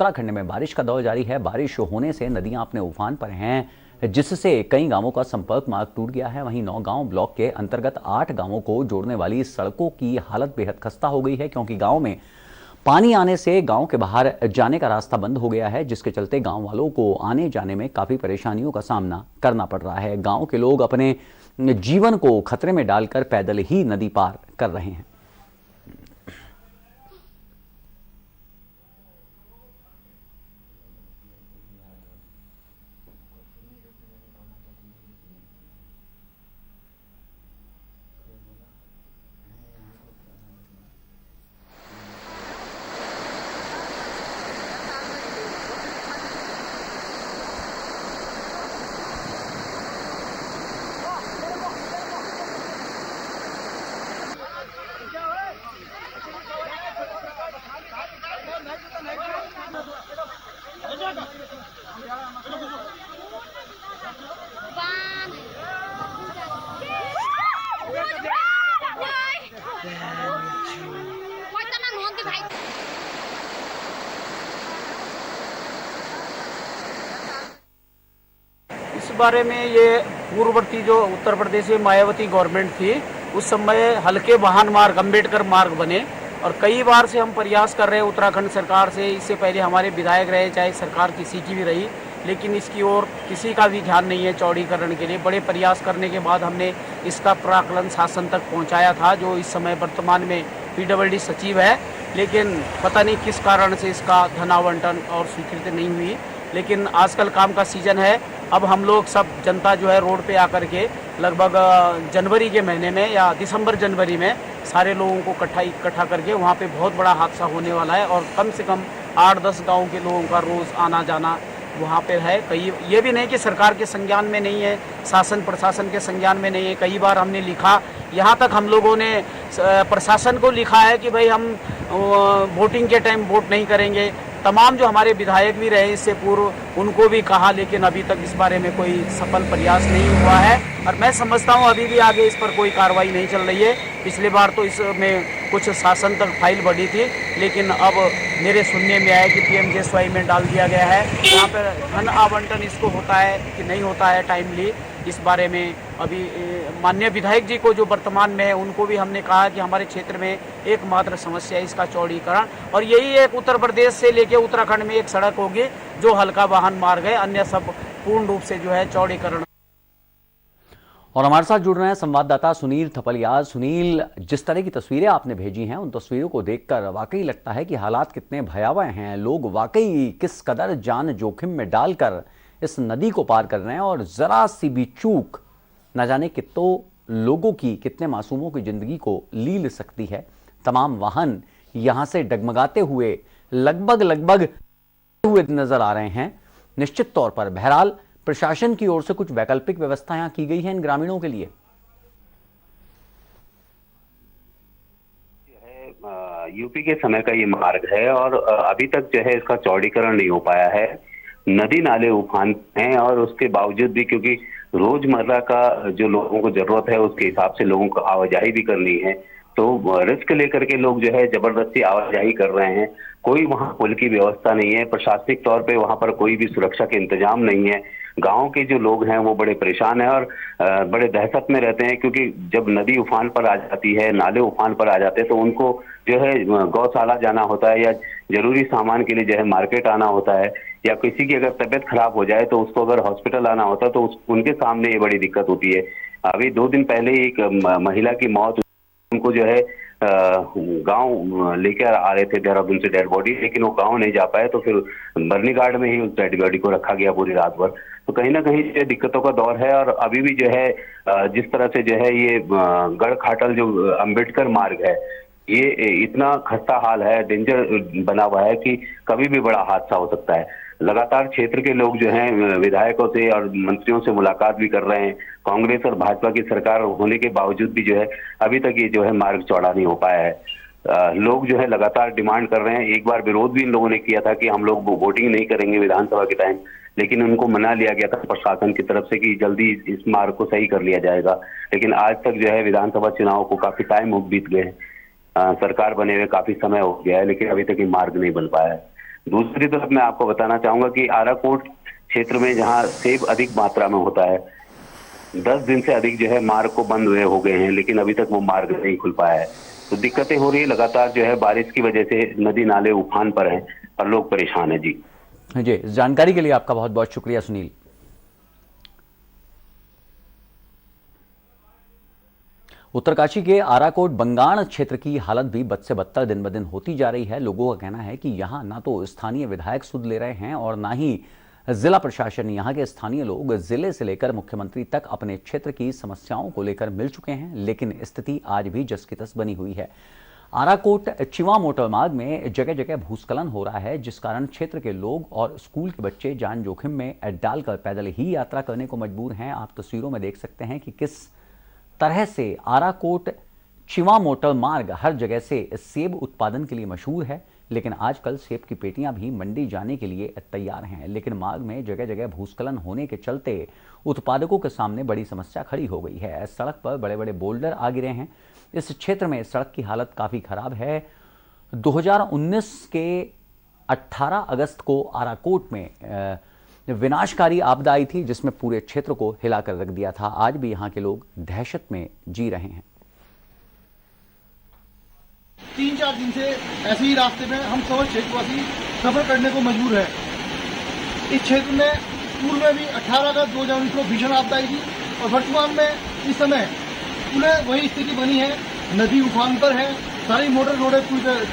उत्तराखंड में बारिश का दौर जारी है। बारिश होने से नदियां अपने उफान पर हैं, जिससे कई गांवों का संपर्क मार्ग टूट गया है। वहीं नौगांव ब्लॉक के अंतर्गत 8 गांवों को जोड़ने वाली सड़कों की हालत बेहद खस्ता हो गई है, क्योंकि गांव में पानी आने से गांव के बाहर जाने का रास्ता बंद हो गया है, जिसके चलते गांव वालों को आने जाने में काफी परेशानियों का सामना करना पड़ रहा है। गांव के लोग अपने जीवन को खतरे में डालकर पैदल ही नदी पार कर रहे हैं। इस बारे में ये पूर्ववर्ती जो उत्तर प्रदेश में मायावती गवर्नमेंट थी, उस समय हल्के वाहन मार्ग, अम्बेडकर मार्ग बने और कई बार से हम प्रयास कर रहे हैं उत्तराखंड सरकार से। इससे पहले हमारे विधायक रहे, चाहे सरकार किसी की भी रही, लेकिन इसकी ओर किसी का भी ध्यान नहीं है। चौड़ीकरण के लिए बड़े प्रयास करने के बाद हमने इसका प्राक्कलन शासन तक पहुंचाया था, जो इस समय वर्तमान में PWD सचिव है, लेकिन पता नहीं किस कारण से इसका धन आवंटन और स्वीकृति नहीं हुई। लेकिन आजकल काम का सीजन है, अब हम लोग सब जनता जो है रोड पे आकर के लगभग जनवरी के महीने में या दिसंबर जनवरी में सारे लोगों को इकट्ठा करके वहाँ पे बहुत बड़ा हादसा होने वाला है और कम से कम 8-10 गाँव के लोगों का रोज़ आना जाना वहाँ पे है। कई ये भी नहीं कि सरकार के संज्ञान में नहीं है, शासन प्रशासन के संज्ञान में नहीं है। कई बार हमने लिखा, यहाँ तक हम लोगों ने प्रशासन को लिखा है कि भाई हम वोटिंग के टाइम वोट नहीं करेंगे। तमाम जो हमारे विधायक भी रहे इससे पूर्व, उनको भी कहा, लेकिन अभी तक इस बारे में कोई सफल प्रयास नहीं हुआ है और मैं समझता हूँ अभी भी आगे इस पर कोई कार्रवाई नहीं चल रही है। पिछली बार तो इसमें कुछ शासन तक फाइल बढ़ी थी, लेकिन अब मेरे सुनने में आया कि PMGSY में डाल दिया गया है। यहाँ पर धन आवंटन इसको होता है कि नहीं होता है टाइमली, इस बारे में अभी माननीय विधायक जी को जो वर्तमान में है उनको भी हमने कहा कि हमारे क्षेत्र में एकमात्र समस्या है इसका चौड़ीकरण, और यही एक उत्तर प्रदेश से लेके उत्तराखंड में एक सड़क होगी जो हल्का वाहन मार्ग है, अन्य सब पूर्ण रूप से जो है चौड़ीकरण। और हमारे साथ जुड़ रहे हैं संवाददाता सुनील थपलियाल। सुनील, जिस तरह की तस्वीरें आपने भेजी हैं, उन तस्वीरों को देखकर वाकई लगता है कि हालात कितने भयावह हैं। लोग वाकई किस कदर जान जोखिम में डालकर इस नदी को पार कर रहे हैं और जरा सी भी चूक न जाने कितनों लोगों की, कितने मासूमों की जिंदगी को लील सकती है। तमाम वाहन यहां से डगमगाते हुए लगभग हुए नजर आ रहे हैं। निश्चित तौर पर बहरहाल प्रशासन की ओर से कुछ वैकल्पिक व्यवस्था यहां की गई है इन ग्रामीणों के लिए। यूपी के समय का ये मार्ग है और अभी तक जो है इसका चौड़ीकरण नहीं हो पाया है। नदी नाले उफान हैं और उसके बावजूद भी, क्योंकि रोजमर्रा का जो लोगों को जरूरत है उसके हिसाब से लोगों को आवाजाही भी करनी है, तो रिस्क लेकर के लोग जो है जबरदस्ती आवाजाही कर रहे हैं। कोई वहां पुल की व्यवस्था नहीं है, प्रशासनिक तौर पे वहां पर कोई भी सुरक्षा के इंतजाम नहीं है। गांव के जो लोग हैं वो बड़े परेशान हैं और बड़े दहशत में रहते हैं, क्योंकि जब नदी उफान पर आ जाती है, नाले उफान पर आ जाते हैं, तो उनको जो है गौशाला जाना होता है या जरूरी सामान के लिए जो है मार्केट आना होता है, या किसी की अगर तबीयत खराब हो जाए तो उसको अगर हॉस्पिटल आना होता है तो उनके सामने ये बड़ी दिक्कत होती है। अभी 2 दिन पहले एक महिला की मौत, उनको जो है गांव लेकर आ रहे थे देहरादून से डेड बॉडी, लेकिन वो गांव नहीं जा पाए, तो फिर बर्नी घाट में ही उस डेड बॉडी को रखा गया पूरी रात भर। तो कहीं ना कहीं ये दिक्कतों का दौर है और अभी भी जो है जिस तरह से जो है ये गढ़ खाटल जो अम्बेडकर मार्ग है, ये इतना खस्ता हाल है, डेंजर बना हुआ है कि कभी भी बड़ा हादसा हो सकता है। लगातार क्षेत्र के लोग जो हैं विधायकों से और मंत्रियों से मुलाकात भी कर रहे हैं। कांग्रेस और भाजपा की सरकार होने के बावजूद भी जो है अभी तक ये जो है मार्ग चौड़ा नहीं हो पाया है। लोग जो है लगातार डिमांड कर रहे हैं। एक बार विरोध भी इन लोगों ने किया था कि हम लोग वोटिंग नहीं करेंगे विधानसभा के टाइम, लेकिन उनको मना लिया गया था प्रशासन की तरफ से कि जल्दी इस मार्ग को सही कर लिया जाएगा। लेकिन आज तक जो है विधानसभा चुनाव को काफी टाइम बीत गए हैं, सरकार बने हुए काफी समय हो गया है, लेकिन अभी तक ये मार्ग नहीं बन पाया है। दूसरी तरफ मैं आपको बताना चाहूंगा कि आराकोट क्षेत्र में जहां सेब अधिक मात्रा में होता है, 10 दिन से अधिक जो है मार्ग को बंद हुए हो गए हैं, लेकिन अभी तक वो मार्ग नहीं खुल पाया है। तो दिक्कतें हो रही है लगातार, जो है बारिश की वजह से नदी नाले उफान पर हैं और लोग परेशान हैं। जी जी, इस जानकारी के लिए आपका बहुत बहुत शुक्रिया सुनील। उत्तरकाशी के आराकोट बंगाण क्षेत्र की हालत भी बद से बदतर दिन ब दिन होती जा रही है। लोगों का कहना है कि यहां ना तो स्थानीय विधायक सुध ले रहे हैं और ना ही जिला प्रशासन। यहां के स्थानीय लोग जिले से लेकर मुख्यमंत्री तक अपने क्षेत्र की समस्याओं को लेकर मिल चुके हैं, लेकिन स्थिति आज भी जस की तस बनी हुई है। आराकोट चिवा मोटर मार्ग में जगह जगह भूस्खलन हो रहा है, जिस कारण क्षेत्र के लोग और स्कूल के बच्चे जान जोखिम में डालकर पैदल ही यात्रा करने को मजबूर हैं। आप तस्वीरों में देख सकते हैं कि किस तरह से आराकोट चिवा मोटर मार्ग हर जगह से सेब उत्पादन के लिए मशहूर है, लेकिन आजकल सेब की पेटियां भी मंडी जाने के लिए तैयार हैं, लेकिन मार्ग में जगह जगह भूस्खलन होने के चलते उत्पादकों के सामने बड़ी समस्या खड़ी हो गई है। सड़क पर बड़े बड़े बोल्डर आ गिरे हैं। इस क्षेत्र में सड़क की हालत काफी खराब है। 2019 के 18 अगस्त को आराकोट में विनाशकारी आपदा आई थी, जिसमें पूरे क्षेत्र को हिलाकर रख दिया था। आज भी यहां के लोग दहशत में जी रहे हैं। 3-4 दिन से ऐसे ही रास्ते में हम सब क्षेत्रवासी सफर करने को मजबूर है। इस क्षेत्र में पूर्व में भी 18 अगस्त 2019 को भीषण आपदा आई थी और वर्तमान में इस समय पुनः वही स्थिति बनी है। नदी उफान पर है, सारी मोटर रोडें पूरी तरह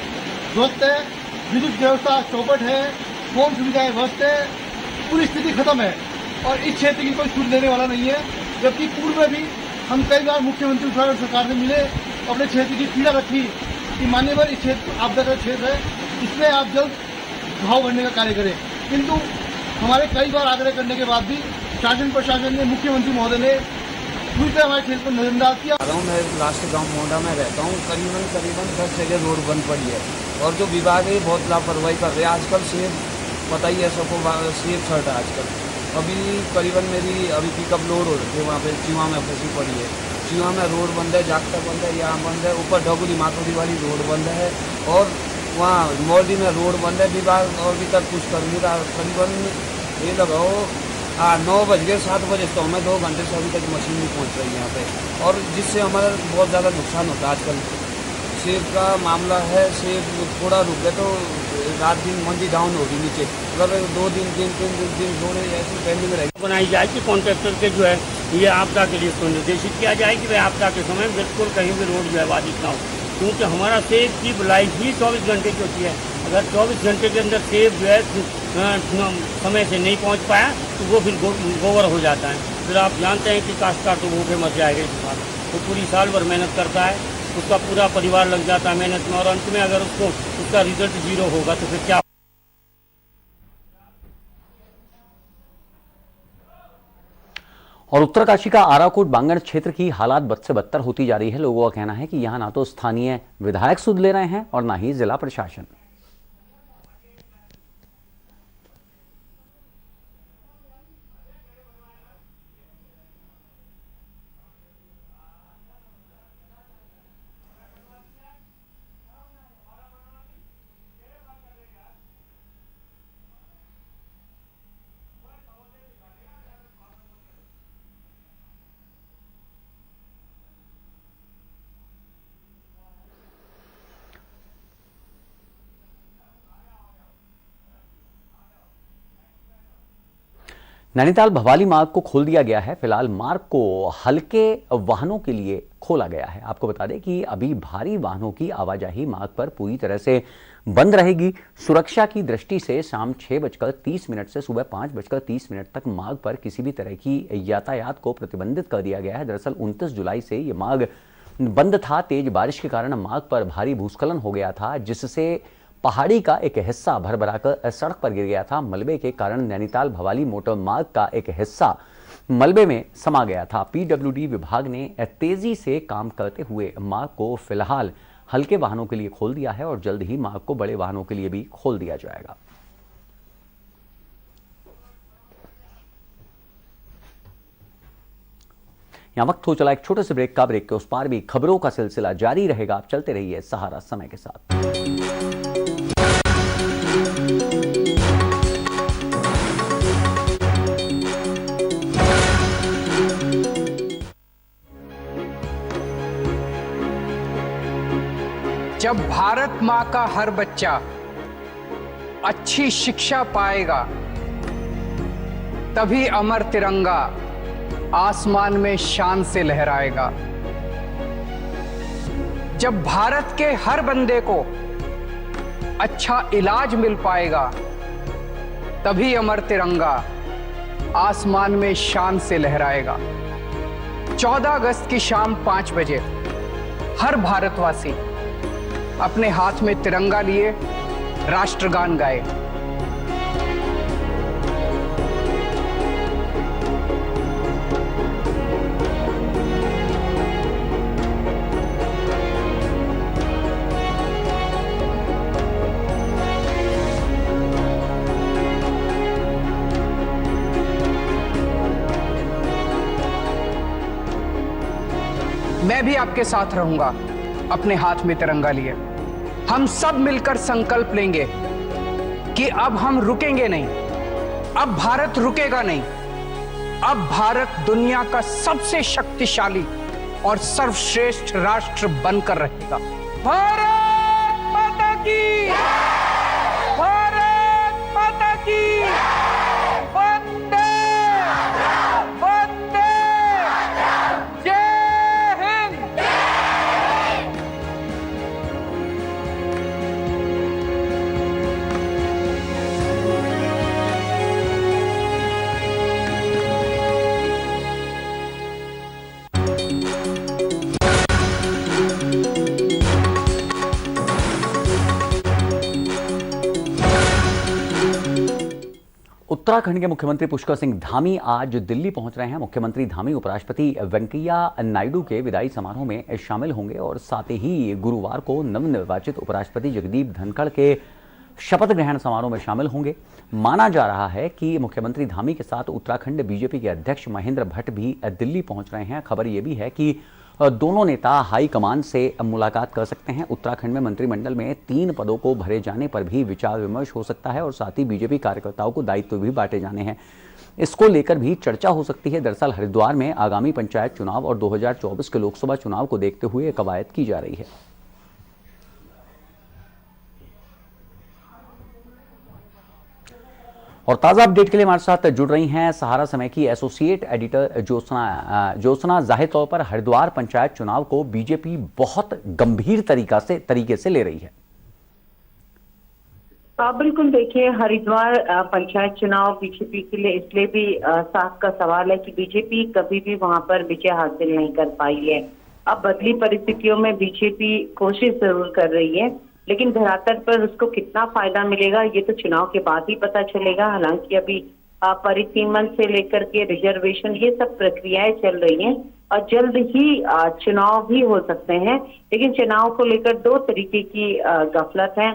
ध्वस्त है, विद्युत व्यवस्था चौपट है, फोन सुविधाएं ध्वस्त है, पूरी स्थिति खत्म है और इस क्षेत्र की कोई सुध लेने वाला नहीं है। जबकि पूर्व में भी हम कई बार मुख्यमंत्री उत्तराखंड सरकार से मिले, अपने क्षेत्र की पीड़ा रखी कि मान्यवर इस क्षेत्र आपदा का क्षेत्र है, इसमें आप जल्द घाव भरने का कार्य करें। किंतु हमारे कई बार आग्रह करने के बाद भी शासन प्रशासन ने, मुख्यमंत्री महोदय ने पूरी तरह हमारे क्षेत्र को नजरअंदाज किया। मैं लास्ट गांव मोंडा में रहता हूँ। करीबन 10 जगह रोड बंद पड़ी है और जो विभाग है बहुत लापरवाही कर रहे हैं। आजकल सेब पता ही है सबको, सेब छठ है आजकल। अभी करीबन मेरी अभी पिकअप लोड हो रही है, वहाँ पे चिवा में फंसी पड़ी है। चिवा में रोड बंद है, जागता बंद है, यहाँ बंद है, ऊपर ढगुली मातोरी वाली रोड बंद है और वहाँ मोरडी में रोड बंद है। विभाग और भी तक कुछ कर नहीं रहा। करीबन ये लगाओ 9 बज गए, 7 बजे तो हमें 2 घंटे से अभी तक मशीन नहीं पहुँच रही यहाँ पे, और जिससे हमारा बहुत ज़्यादा नुकसान होता है। आजकल सेब का मामला है, सेब थोड़ा रुक गए तो रात दिन मंडी डाउन होगी नीचे। अगर 2 दिन 3 दिन थोड़े ऐसी पेंडिंग रहेगी। बनाई जाए कि कॉन्ट्रैक्टर के जो है ये आपदा के लिए इसको निर्देशित किया जाए कि भाई आपदा के समय बिल्कुल कहीं भी रोड जो है बाधित ना हो, क्योंकि हमारा सेब की लाइफ ही 24 घंटे की होती है। अगर 24 घंटे के अंदर सेब जो है समय से नहीं पहुंच पाया तो वो फिर गोबर हो जाता है। फिर आप जानते हैं कि काश्तकार तो भूखे मर जाएगा इस बार। तो पूरी साल भर मेहनत करता है, उसका पूरा परिवार लग जाता है मेहनत में, और अंत में अगर उसको उसका रिजल्ट 0 होगा तो फिर क्या। और उत्तरकाशी का आराकोट बांगड़ क्षेत्र की हालात बद से बदतर होती जा रही है। लोगों का कहना है कि यहां ना तो स्थानीय विधायक सुध ले रहे हैं और ना ही जिला प्रशासन। नैनीताल भवाली मार्ग को खोल दिया गया है। फिलहाल मार्ग को हल्के वाहनों के लिए खोला गया है। आपको बता दें कि अभी भारी वाहनों की आवाजाही मार्ग पर पूरी तरह से बंद रहेगी। सुरक्षा की दृष्टि से शाम 6:30 से सुबह 5:30 तक मार्ग पर किसी भी तरह की यातायात को प्रतिबंधित कर दिया गया है। दरअसल 29 जुलाई से ये मार्ग बंद था। तेज बारिश के कारण मार्ग पर भारी भूस्खलन हो गया था, जिससे पहाड़ी का एक हिस्सा भरभराकर सड़क पर गिर गया था। मलबे के कारण नैनीताल भवाली मोटर मार्ग का एक हिस्सा मलबे में समा गया था। पीडब्ल्यूडी विभाग ने तेजी से काम करते हुए मार्ग को फिलहाल हल्के वाहनों के लिए खोल दिया है और जल्द ही मार्ग को बड़े वाहनों के लिए भी खोल दिया जाएगा। यहां वक्त हो चला एक छोटे से ब्रेक का। ब्रेक के उस पार भी खबरों का सिलसिला जारी रहेगा। आप चलते रहिए सहारा समय के साथ। जब भारत माँ का हर बच्चा अच्छी शिक्षा पाएगा, तभी अमर तिरंगा आसमान में शान से लहराएगा। जब भारत के हर बंदे को अच्छा इलाज मिल पाएगा, तभी अमर तिरंगा आसमान में शान से लहराएगा। 14 अगस्त की शाम 5 बजे हर भारतवासी अपने हाथ में तिरंगा लिए राष्ट्रगान गाए। मैं भी आपके साथ रहूंगा अपने हाथ में तिरंगा लिए। हम सब मिलकर संकल्प लेंगे कि अब हम रुकेंगे नहीं, अब भारत रुकेगा नहीं, अब भारत दुनिया का सबसे शक्तिशाली और सर्वश्रेष्ठ राष्ट्र बनकर रहेगा। भारत माता की, भारत माता की, वंदे वंदे, जय हिंद। उत्तराखंड के मुख्यमंत्री पुष्कर सिंह धामी आज दिल्ली पहुंच रहे हैं। मुख्यमंत्री धामी उपराष्ट्रपति वेंकैया नायडू के विदाई समारोह में शामिल होंगे और साथ ही गुरुवार को नवनिर्वाचित उपराष्ट्रपति जगदीप धनखड़ के शपथ ग्रहण समारोह में शामिल होंगे। माना जा रहा है कि मुख्यमंत्री धामी के साथ उत्तराखंड बीजेपी के अध्यक्ष महेंद्र भट्ट भी दिल्ली पहुंच रहे हैं। खबर यह भी है कि दोनों नेता हाईकमान से मुलाकात कर सकते हैं। उत्तराखंड में मंत्रिमंडल में 3 पदों को भरे जाने पर भी विचार विमर्श हो सकता है और साथ ही बीजेपी कार्यकर्ताओं को दायित्व भी बांटे जाने हैं। इसको लेकर भी चर्चा हो सकती है। दरअसल हरिद्वार में आगामी पंचायत चुनाव और 2024 के लोकसभा चुनाव को देखते हुए कवायद की जा रही है। और ताज़ा अपडेट के लिए हमारे साथ जुड़ रही हैं सहारा समय की एसोसिएट एडिटर ज्योत्सना। जाहिर तौर पर हरिद्वार पंचायत चुनाव को बीजेपी बहुत गंभीर तरीके से ले रही है। बिल्कुल, देखिए, हरिद्वार पंचायत चुनाव बीजेपी के लिए इसलिए भी साख का सवाल है कि बीजेपी कभी भी वहां पर विजय हासिल नहीं कर पाई है। अब बदली परिस्थितियों में बीजेपी कोशिश जरूर कर रही है, लेकिन धरातल पर उसको कितना फायदा मिलेगा ये तो चुनाव के बाद ही पता चलेगा। हालांकि अभी परिसीमन से लेकर के रिजर्वेशन ये सब प्रक्रियाएं चल रही हैं और जल्द ही चुनाव भी हो सकते हैं। लेकिन चुनाव को लेकर 2 तरीके की गफलत है।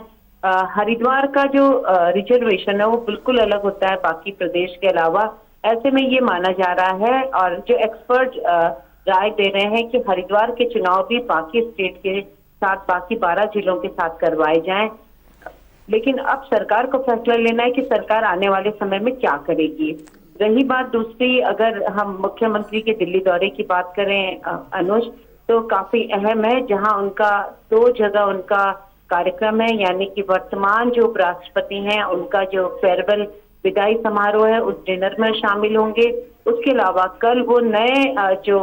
हरिद्वार का जो रिजर्वेशन है वो बिल्कुल अलग होता है बाकी प्रदेश के अलावा। ऐसे में ये माना जा रहा है और जो एक्सपर्ट राय दे रहे हैं कि हरिद्वार के चुनाव भी बाकी स्टेट के साथ, बाकी 12 जिलों के साथ करवाए जाएं। लेकिन अब सरकार को फैसला लेना है कि सरकार आने वाले समय में क्या करेगी। रही बात दूसरी, अगर हम मुख्यमंत्री के दिल्ली दौरे की बात करें अनुज, तो काफी अहम है, जहां उनका 2 जगह उनका कार्यक्रम है। यानी कि वर्तमान जो उपराष्ट्रपति हैं उनका जो फेयरवेल विदाई समारोह है उस डिनर में शामिल होंगे। उसके अलावा कल वो नए जो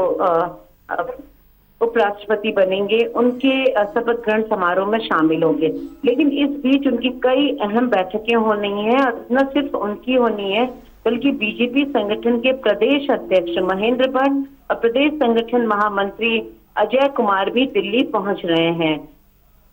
उपराष्ट्रपति बनेंगे उनके शपथ ग्रहण समारोह में शामिल होंगे। लेकिन इस बीच उनकी कई अहम बैठकें होनी है और न सिर्फ उनकी होनी है बल्कि बीजेपी संगठन के प्रदेश अध्यक्ष महेंद्र भट्ट और प्रदेश संगठन महामंत्री अजय कुमार भी दिल्ली पहुंच रहे हैं।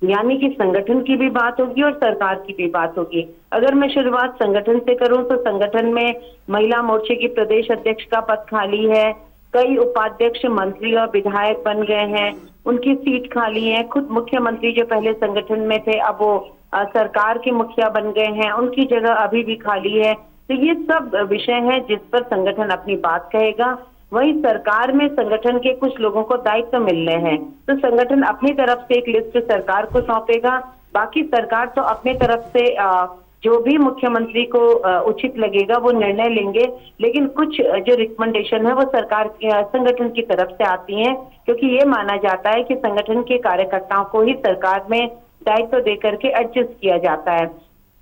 यानी कि संगठन की भी बात होगी और सरकार की भी बात होगी। अगर मैं शुरुआत संगठन से करूं तो संगठन में महिला मोर्चे की प्रदेश अध्यक्ष का पद खाली है, कई उपाध्यक्ष मंत्री और विधायक बन गए हैं, उनकी सीट खाली है। खुद मुख्यमंत्री जो पहले संगठन में थे अब वो सरकार के मुखिया बन गए हैं, उनकी जगह अभी भी खाली है। तो ये सब विषय हैं जिस पर संगठन अपनी बात कहेगा। वहीं सरकार में संगठन के कुछ लोगों को दायित्व मिल रहे हैं, तो संगठन अपनी तरफ से एक लिस्ट सरकार को सौंपेगा। बाकी सरकार तो अपनी तरफ से जो भी मुख्यमंत्री को उचित लगेगा वो निर्णय लेंगे। लेकिन कुछ जो रिकमेंडेशन है वो सरकार संगठन की तरफ से आती हैं, क्योंकि ये माना जाता है कि संगठन के कार्यकर्ताओं को ही सरकार में दायित्व देकर के एडजस्ट किया जाता है।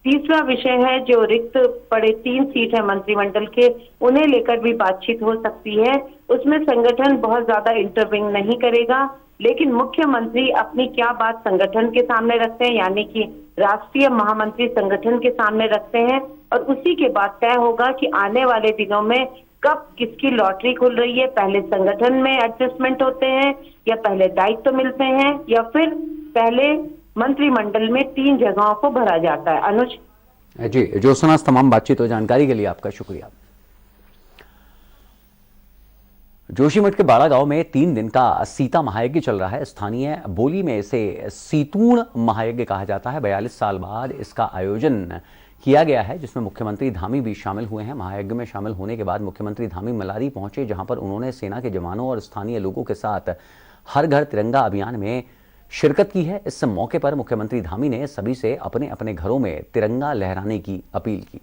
तीसरा विषय है जो रिक्त पड़े 3 सीट है मंत्रिमंडल के, उन्हें लेकर भी बातचीत हो सकती है। उसमें संगठन बहुत ज्यादा इंटरविंग नहीं करेगा, लेकिन मुख्यमंत्री अपनी क्या बात संगठन के सामने रखते हैं, यानी कि राष्ट्रीय महामंत्री संगठन के सामने रखते हैं, और उसी के बाद तय होगा कि आने वाले दिनों में कब किसकी लॉटरी खुल रही है। पहले संगठन में एडजस्टमेंट होते हैं, या पहले दायित्व मिलते हैं, या फिर पहले मंत्रिमंडल में 3 जगहों को भरा जाता है। अनुज जी, ज्योत्सना, तमाम बातचीत और जानकारी के लिए आपका शुक्रिया। जोशीमठ के बाड़ा गांव में 3 दिन का सीता महायज्ञ चल रहा है। स्थानीय बोली में इसे सीतूण महायज्ञ कहा जाता है। 42 साल बाद इसका आयोजन किया गया है, जिसमें मुख्यमंत्री धामी भी शामिल हुए हैं। महायज्ञ में शामिल होने के बाद मुख्यमंत्री धामी मलारी पहुंचे, जहां पर उन्होंने सेना के जवानों और स्थानीय लोगों के साथ हर घर तिरंगा अभियान में शिरकत की है। इस मौके पर मुख्यमंत्री धामी ने सभी से अपने अपने घरों में तिरंगा लहराने की अपील की।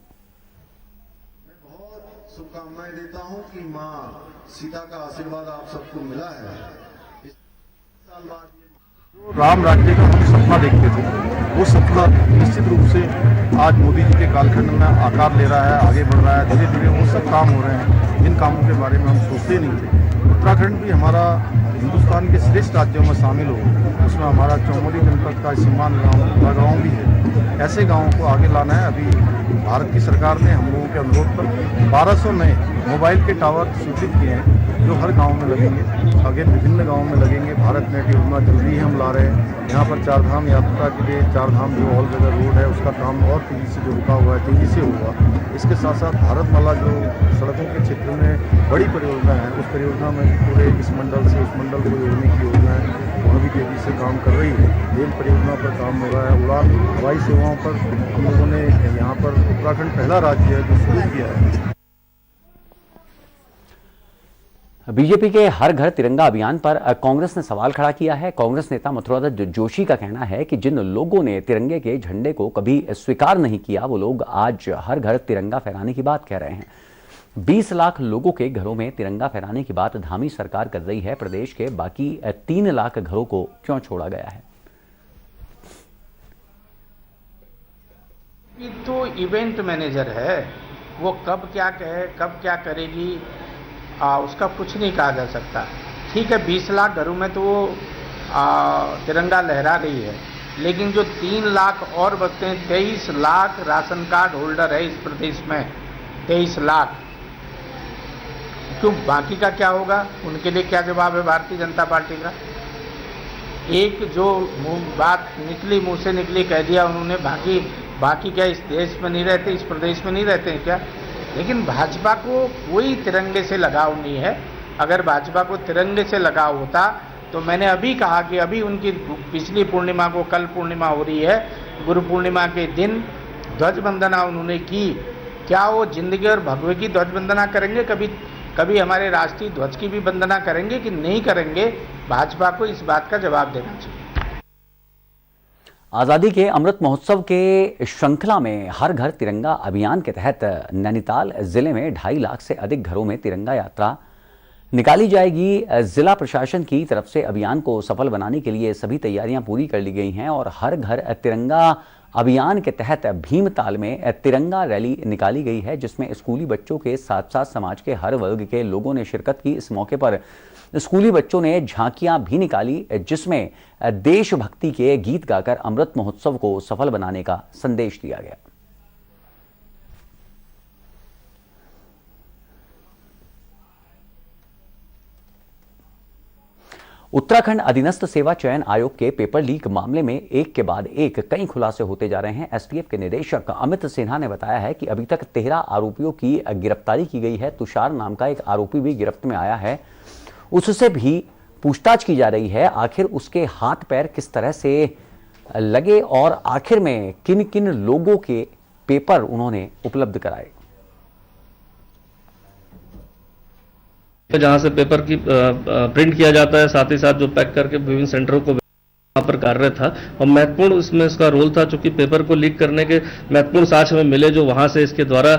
मैं बहुत शुभकामनाएं देता हूं कि मां सीता का आशीर्वाद आप सबको मिला है। इस साल बाद जो राम राज्य का हम सपना देखते थे, वो सपना निश्चित रूप से आज मोदी जी के कालखंड में आकार ले रहा है, आगे बढ़ रहा है। धीरे धीरे वो सब काम हो रहे हैं जिन कामों के बारे में हम सोचते नहीं थे। उत्तराखंड भी हमारा हिंदुस्तान के श्रेष्ठ राज्यों में शामिल हो, उसमें हमारा चौमोली जनपद का सीमांत गाँव भी है। ऐसे गाँवों को आगे लाना है। अभी भारत की सरकार ने हम लोगों के अनुरोध पर 1200 नए मोबाइल के टावर स्वीकृत किए हैं, जो हर गांव में लगेंगे। आगे विभिन्न गांवों में लगेंगे। भारत नेट योजना जल्दी ही हम ला रहे हैं। यहाँ पर 4 धाम यात्रा के लिए 4 धाम जो ऑल वेदर रोड है, उसका काम और तेजी से जो रुका हुआ है तेजी से होगा। इसके साथ साथ भारतमाला जो सड़कों के क्षेत्र में बड़ी परियोजना है, उस परियोजना में पूरे इस मंडल से उस मंडल को जोड़ने की योजना है, वह भी तेजी से काम कर रही है। रेल परियोजना पर काम हो रहा है। उड़ान हवाई सेवाओं पर हम लोगों ने यहाँ पर उत्तराखंड पहला राज्य है जो शुरू किया है। बीजेपी के हर घर तिरंगा अभियान पर कांग्रेस ने सवाल खड़ा किया है। कांग्रेस नेता मथुरादत्त जोशी का कहना है कि जिन लोगों ने तिरंगे के झंडे को कभी स्वीकार नहीं किया, वो लोग आज हर घर तिरंगा फहराने की बात कह रहे हैं। 20 लाख लोगों के घरों में तिरंगा फहराने की बात धामी सरकार कर रही है। प्रदेश के बाकी 3 लाख घरों को क्यों छोड़ा गया है? ये तो इवेंट मैनेजर है, वो कब क्या कहे, कब क्या करेगी, उसका कुछ नहीं कहा जा सकता। ठीक है, 20 लाख घरों में तो वो तिरंगा लहरा रही है, लेकिन जो 3 लाख और बचते हैं, 23 लाख राशन कार्ड होल्डर है इस प्रदेश में, 23 लाख। क्यों, बाकी का क्या होगा? उनके लिए क्या जवाब है भारतीय जनता पार्टी का? एक जो बात निकली, मुंह से निकली, कह दिया उन्होंने, बाकी क्या इस देश में नहीं रहते, इस प्रदेश में नहीं रहते हैं क्या? लेकिन भाजपा को कोई तिरंगे से लगाव नहीं है। अगर भाजपा को तिरंगे से लगाव होता तो मैंने अभी कहा कि अभी उनकी पिछली पूर्णिमा को, कल पूर्णिमा हो रही है, गुरु पूर्णिमा के दिन ध्वज वंदना उन्होंने की। क्या वो जिंदगी और भगवे की ध्वज वंदना करेंगे? कभी हमारे राष्ट्रीय ध्वज की भी वंदना करेंगे कि नहीं करेंगे? भाजपा को इस बात का जवाब देना चाहिए। आजादी के अमृत महोत्सव के श्रृंखला में हर घर तिरंगा अभियान के तहत नैनीताल जिले में 2.5 लाख से अधिक घरों में तिरंगा यात्रा निकाली जाएगी। जिला प्रशासन की तरफ से अभियान को सफल बनाने के लिए सभी तैयारियां पूरी कर ली गई हैं और हर घर तिरंगा अभियान के तहत भीमताल में तिरंगा रैली निकाली गई है, जिसमें स्कूली बच्चों के साथ साथ समाज के हर वर्ग के लोगों ने शिरकत की। इस मौके पर स्कूली बच्चों ने झांकियां भी निकाली, जिसमें देशभक्ति के गीत गाकर अमृत महोत्सव को सफल बनाने का संदेश दिया गया। उत्तराखंड अधीनस्थ सेवा चयन आयोग के पेपर लीक मामले में एक के बाद एक कई खुलासे होते जा रहे हैं। एसटीएफ के निदेशक अमित सिन्हा ने बताया है कि अभी तक 13 आरोपियों की गिरफ्तारी की गई है। तुषार नाम का एक आरोपी भी गिरफ्त में आया है, उससे भी पूछताछ की जा रही है। आखिर उसके हाथ पैर किस तरह से लगे और आखिर में किन किन लोगों के पेपर उन्होंने उपलब्ध कराए। जहां से पेपर की प्रिंट किया जाता है, साथ ही साथ जो पैक करके विभिन्न सेंटरों को वहाँ पर कार्यरत था और महत्वपूर्ण इसमें इसका रोल था, चूंकि पेपर को लीक करने के महत्वपूर्ण साक्ष्य हमें मिले जो वहाँ से इसके द्वारा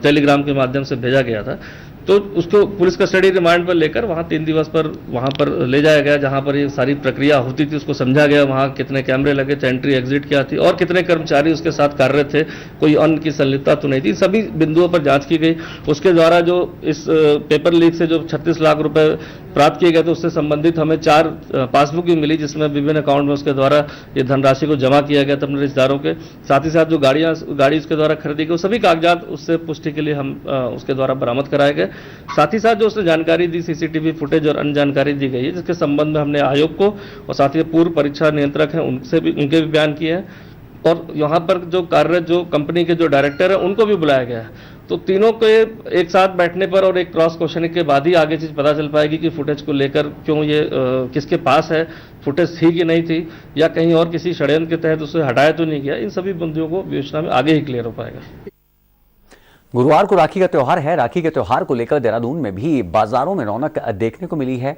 टेलीग्राम के माध्यम से भेजा गया था। तो उसको पुलिस कस्टडी रिमांड पर लेकर वहाँ 3 दिवस पर वहाँ पर ले जाया गया, जहाँ पर ये सारी प्रक्रिया होती थी उसको समझा गया, वहाँ कितने कैमरे लगे थे, एंट्री एग्जिट क्या थी और कितने कर्मचारी उसके साथ कार्यरत थे, कोई अन्य की संलिप्तता तो नहीं थी। सभी बिंदुओं पर जांच की गई। उसके द्वारा जो इस पेपर लीक से जो 36 लाख रुपए प्राप्त किए गए थे उससे संबंधित हमें 4 पासबुक भी मिली, जिसमें विभिन्न अकाउंट में उसके द्वारा ये धनराशि को जमा किया गया था अपने रिश्तेदारों के। साथ ही साथ जो गाड़ी उसके द्वारा खरीदी गई, सभी कागजात उससे पुष्टि के लिए हम उसके द्वारा बरामद कराए गए। साथ ही साथ जो उसने जानकारी दी, सीसीटीवी फुटेज और अन्य जानकारी दी गई है, जिसके संबंध में हमने आयोग को और साथ ही पूर्व परीक्षा नियंत्रक हैं उनके भी बयान किए हैं और यहाँ पर जो कार्यरत जो कंपनी के जो डायरेक्टर है उनको भी बुलाया गया है। तो तीनों के एक साथ बैठने पर और एक क्रॉस क्वेश्चनिंग के बाद ही आगे चीज पता चल पाएगी कि फुटेज को लेकर क्यों ये किसके पास है, फुटेज थी कि नहीं थी या कहीं और किसी षड्यंत्र के तहत उसे हटाया तो नहीं गया। इन सभी बिंदुओं को विवेचना में आगे ही क्लियर हो पाएगा। गुरुवार को राखी का त्योहार है। राखी के त्योहार को लेकर देहरादून में भी बाजारों में रौनक देखने को मिली है।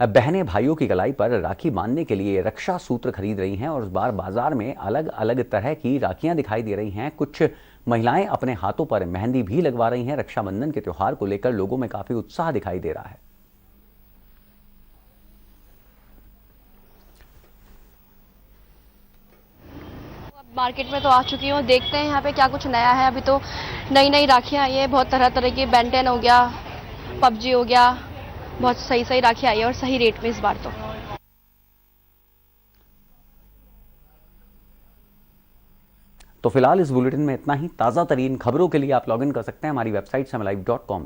बहनें भाइयों की कलाई पर राखी बांधने के लिए रक्षा सूत्र खरीद रही हैं और इस बार बाजार में अलग अलग तरह की राखियां दिखाई दे रही हैं। कुछ महिलाएं अपने हाथों पर मेहंदी भी लगवा रही हैं। रक्षाबंधन के त्योहार को लेकर लोगों में काफी उत्साह दिखाई दे रहा है। मार्केट में तो आ चुकी हूँ, देखते हैं यहाँ पे क्या कुछ नया है। अभी तो नई नई राखियाँ आई है, बहुत तरह तरह की, बेन 10 हो गया, पबजी हो गया, बहुत सही सही राखी आई है और सही रेट में इस बार तो फिलहाल इस बुलेटिन में इतना ही। ताज़ा तरीन खबरों के लिए आप लॉगिन कर सकते हैं हमारी वेबसाइट samalive.com।